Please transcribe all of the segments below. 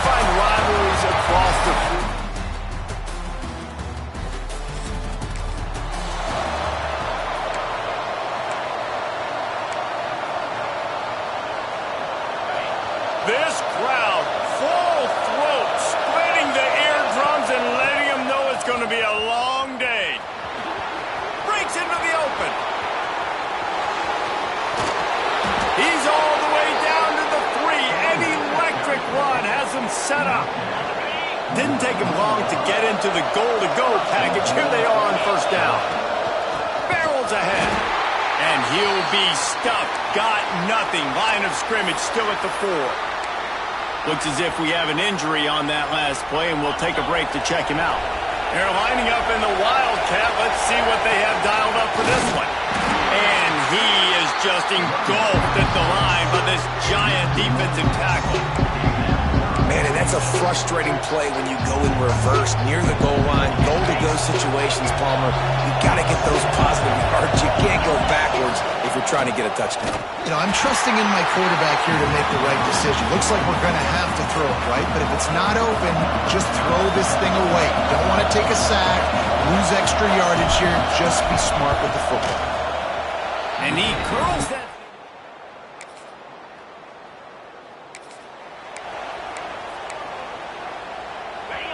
find rivalries across the field. This crowd, full throat, splitting the eardrums and letting them know it's going to be a long day. Breaks into the open. He's all the way down to the 3. An electric run has him set up. Didn't take him long to get into the goal-to-go package. Here they are on first down. Barrels ahead. And he'll be stuffed. Got nothing. Line of scrimmage still at the 4. Looks as if we have an injury on that last play, and we'll take a break to check him out. They're lining up in the Wildcat. Let's see what they have dialed up for this one. And he is just engulfed at the line by this giant defensive tackle. Man, and that's a frustrating play when you go in reverse near the goal line. Goal-to-go situations, Palmer. You got to get those positive yards. You can't go backwards if you're trying to get a touchdown. You know, I'm trusting in my quarterback here to make the right decision. Looks like we're going to have to throw it, right? But if it's not open, just throw this thing away. You don't want to take a sack, lose extra yardage here. Just be smart with the football. And he curls that.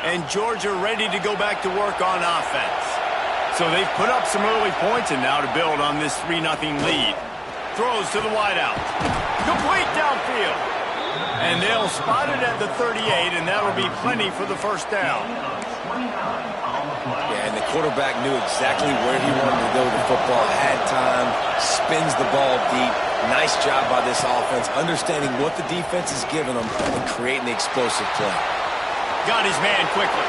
And Georgia ready to go back to work on offense. So they've put up some early points and now to build on this 3-0 lead. Throws to the wideout. Complete downfield. And they'll spot it at the 38, and that'll be plenty for the first down. Yeah, and the quarterback knew exactly where he wanted to go with the football, had time, spins the ball deep. Nice job by this offense, understanding what the defense is giving them and creating the explosive play. Got his man quickly.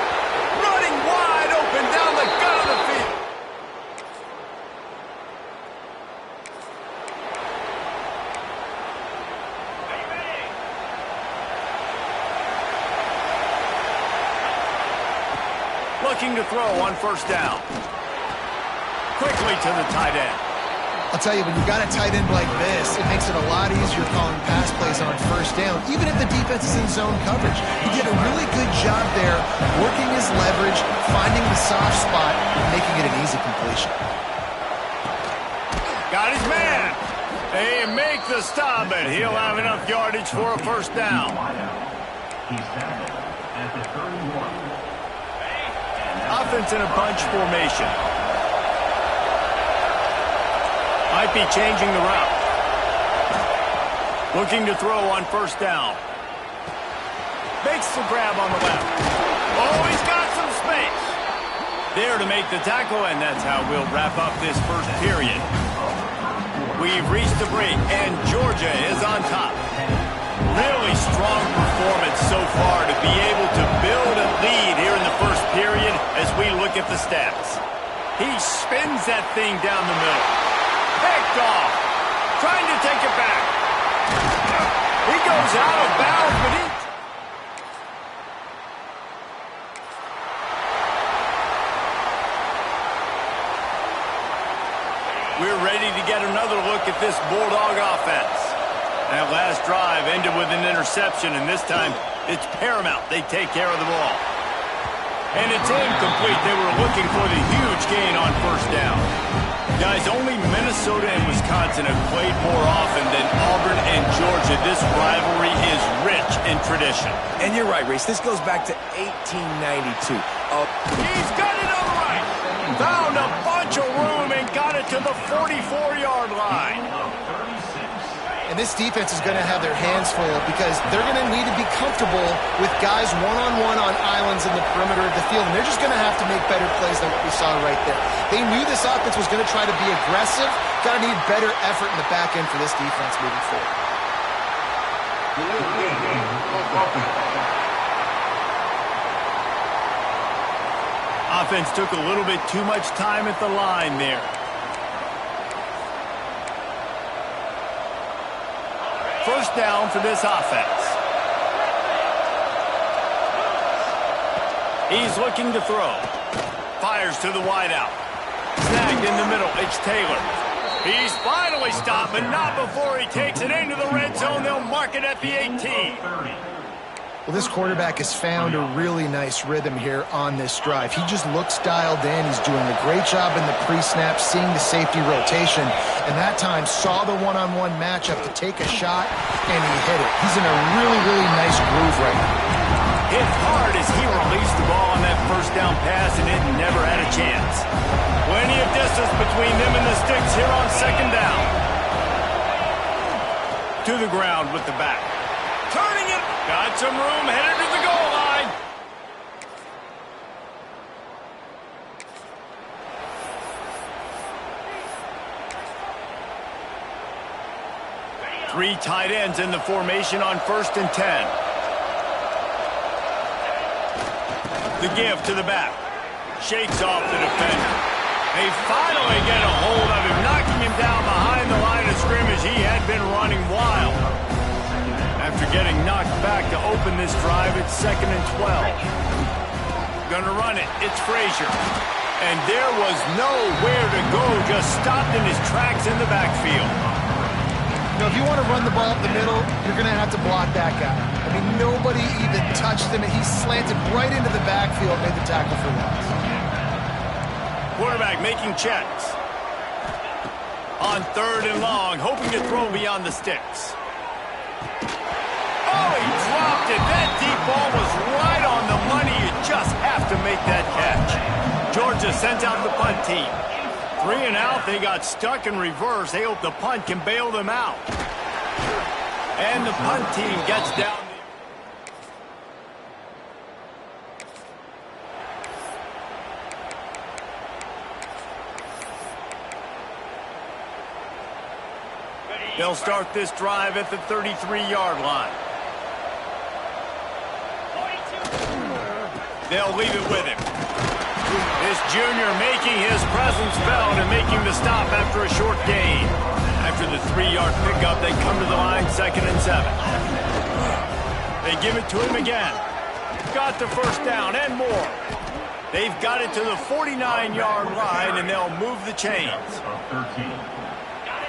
Running wide open down the gut of the field. Looking to throw on first down. Quickly to the tight end. I'll tell you, when you got a tight end like this, it makes it a lot easier calling pass plays on first down, even if the defense is in zone coverage. He did a really good job there, working his leverage, finding the soft spot, and making it an easy completion. Got his man. They make the stop, but he'll have enough yardage for a first down. Offense in a bunch formation. Might be changing the route. Looking to throw on first down. Makes the grab on the left. Oh, he's got some space. There to make the tackle, and that's how we'll wrap up this first period. We've reached the break, and Georgia is on top. Really strong performance so far to be able to build a lead here in the first period as we look at the stats. He spins that thing down the middle. Picked off. Trying to take it back. He goes out of bounds, but we're ready to get another look at this Bulldog offense. That last drive ended with an interception, and this time it's paramount they take care of the ball. And it's incomplete. They were looking for the huge gain on first down. Guys, only Minnesota and Wisconsin have played more often than Auburn and Georgia. This rivalry is rich in tradition. And you're right, Reese. This goes back to 1892. He's got it on the right. Found a bunch of room and got it to the 44-yard line. And this defense is going to have their hands full because they're going to need to be comfortable with guys one-on-one on islands in the perimeter of the field. And they're just going to have to make better plays than what we saw right there. They knew this offense was going to try to be aggressive. Got to need better effort in the back end for this defense moving forward. Offense took a little bit too much time at the line there. First down for this offense. He's looking to throw. Fires to the wideout. Snagged in the middle. It's Taylor. He's finally stopped, but not before he takes it into the red zone. They'll mark it at the 18. Well, this quarterback has found a really nice rhythm here on this drive. He just looks dialed in. He's doing a great job in the pre-snap, seeing the safety rotation, and that time saw the one-on-one matchup to take a shot, and he hit it. He's in a really, really nice groove right now. Hit hard as he released the ball on that first down pass, and it never had a chance. Plenty of distance between them and the sticks here on second down. To the ground with the back. Turning it. Got some room, headed to the goal line. Three tight ends in the formation on 1st and 10. The give to the back. Shakes off the defender. They finally get a hold of him, knocking him down behind the line of scrimmage. He had been running wild. After getting knocked back to open this drive, it's 2nd and 12. Gonna run it. It's Frazier. And there was nowhere to go, just stopped in his tracks in the backfield. You know, if you want to run the ball up the middle, you're going to have to block that guy. I mean, nobody even touched him, and he slanted right into the backfield, made the tackle for loss. Quarterback making checks. On 3rd and long, hoping to throw beyond the sticks. Oh, he dropped it. That deep ball was right on the money. You just have to make that catch. Georgia sends out the punt team. 3 and out. They got stuck in reverse. They hope the punt can bail them out. And the punt team gets down. They'll start this drive at the 33-yard line. They'll leave it with him. This junior making his presence felt and making the stop after a short gain. After the 3-yard pickup, they come to the line 2nd and 7. They give it to him again. Got the first down and more. They've got it to the 49-yard line, and they'll move the chains.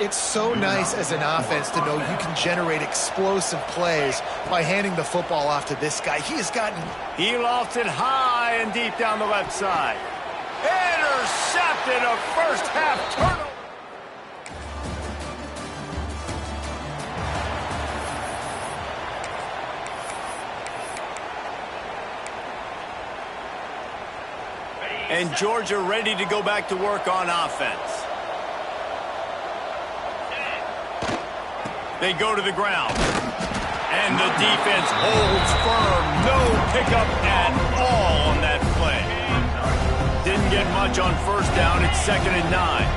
It's so nice as an offense to know you can generate explosive plays by handing the football off to this guy. He lost it high and deep down the left side. Intercepted, a first half turnover. And Georgia ready to go back to work on offense. They go to the ground. And the defense holds firm. No pickup at all on that play. Didn't get much on first down. It's 2nd and 9.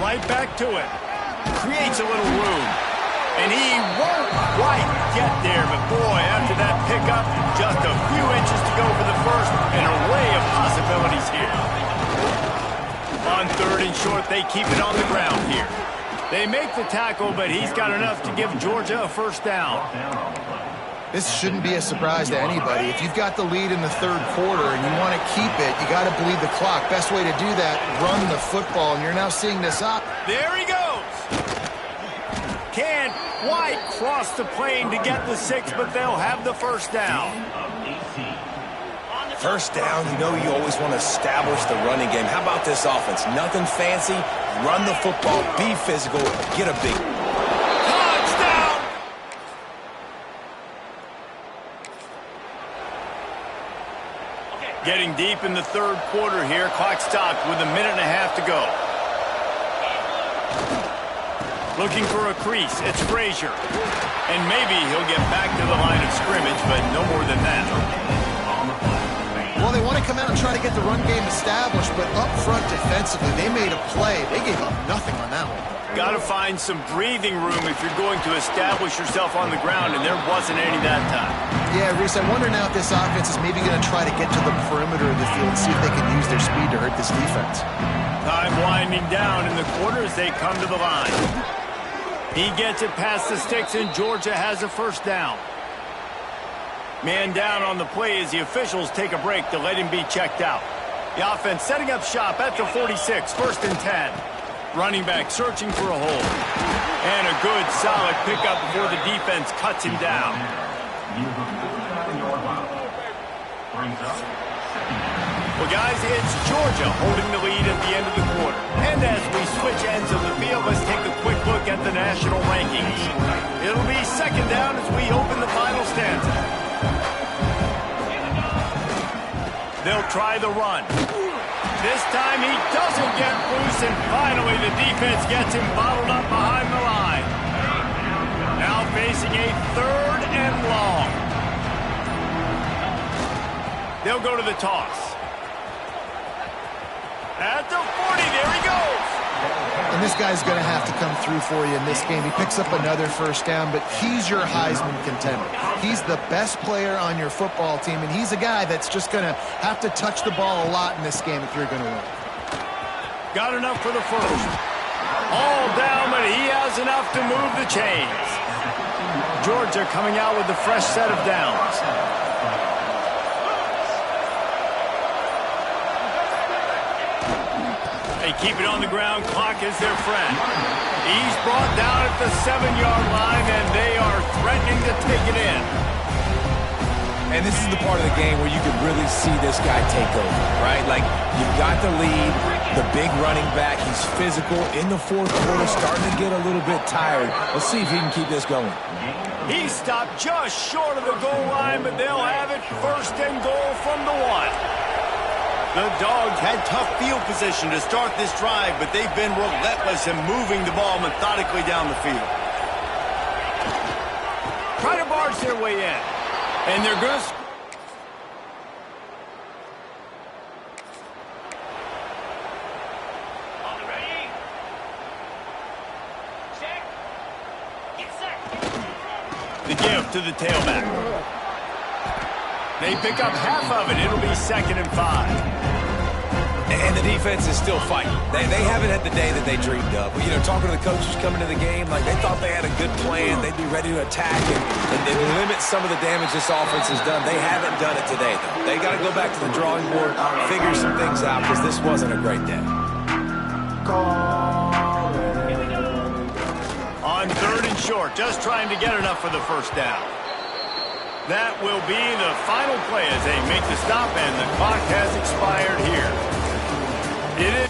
Right back to it. Creates a little room. And he won't quite get there. But boy, after that pickup, just a few inches to go for the first. An array of possibilities here. On 3rd and short, they keep it on the ground here. They make the tackle, but he's got enough to give Georgia a first down. This shouldn't be a surprise to anybody. If you've got the lead in the 3rd quarter and you want to keep it, you got to bleed the clock. Best way to do that, run the football, and you're now seeing this up. There he goes. Can't quite cross the plane to get the 6, but they'll have the first down. First down, you know you always want to establish the running game. How about this offense? Nothing fancy. Run the football, be physical, get a big touchdown. Getting deep in the 3rd quarter here. Clock stopped with 1.5 minutes to go. Looking for a crease. It's Frazier. And maybe he'll get back to the line of scrimmage, but no more than that. Well, they want to come out and try to get the run game established, but up front defensively, they made a play. They gave up nothing on that one. Got to find some breathing room if you're going to establish yourself on the ground, and there wasn't any that time. Yeah, Reese, I wonder now if this offense is maybe going to try to get to the perimeter of the field and see if they can use their speed to hurt this defense. Time winding down in the quarter as they come to the line. He gets it past the sticks, and Georgia has a first down. Man down on the play as the officials take a break to let him be checked out. The offense setting up shop at the 46, 1st and 10. Running back searching for a hole. And a good, solid pickup before the defense cuts him down. Well, guys, it's Georgia holding the lead at the end of the quarter. And as we switch ends of the field, let's take a quick look at the national rankings. It'll be second down as we open the final stanza. They'll try the run. This time he doesn't get loose, and finally the defense gets him bottled up behind the line. Now facing a 3rd and long. They'll go to the toss. At the 40, there he goes. And this guy's going to have to come through for you in this game. He picks up another first down, but he's your Heisman contender. He's the best player on your football team, and he's a guy that's just going to have to touch the ball a lot in this game if you're going to win. Got enough for the first. All down, but he has enough to move the chains. Georgia coming out with a fresh set of downs. They keep it on the ground. Clock is their friend. He's brought down at the 7-yard line, and they are threatening to take it in. And this is the part of the game where you can really see this guy take over, right? Like, you've got the lead, the big running back. He's physical in the 4th quarter, starting to get a little bit tired. Let's see if he can keep this going. He stopped just short of the goal line, but they'll have it 1st and goal from the 1. The Dogs had tough field position to start this drive, but they've been relentless in moving the ball methodically down the field. Try to barge their way in. And they're going to... On the ready. Check. Get set. The give to the tailback. They pick up half of it. It'll be 2nd and 5. And the defense is still fighting. They haven't had the day that they dreamed of. You know, talking to the coaches coming to the game, like they thought they had a good plan. They'd be ready to attack and limit some of the damage this offense has done. They haven't done it today, though. They got to go back to the drawing board, figure some things out, because this wasn't a great day. On 3rd and short, just trying to get enough for the first down. That will be the final play as they make the stop, and the clock has expired here. It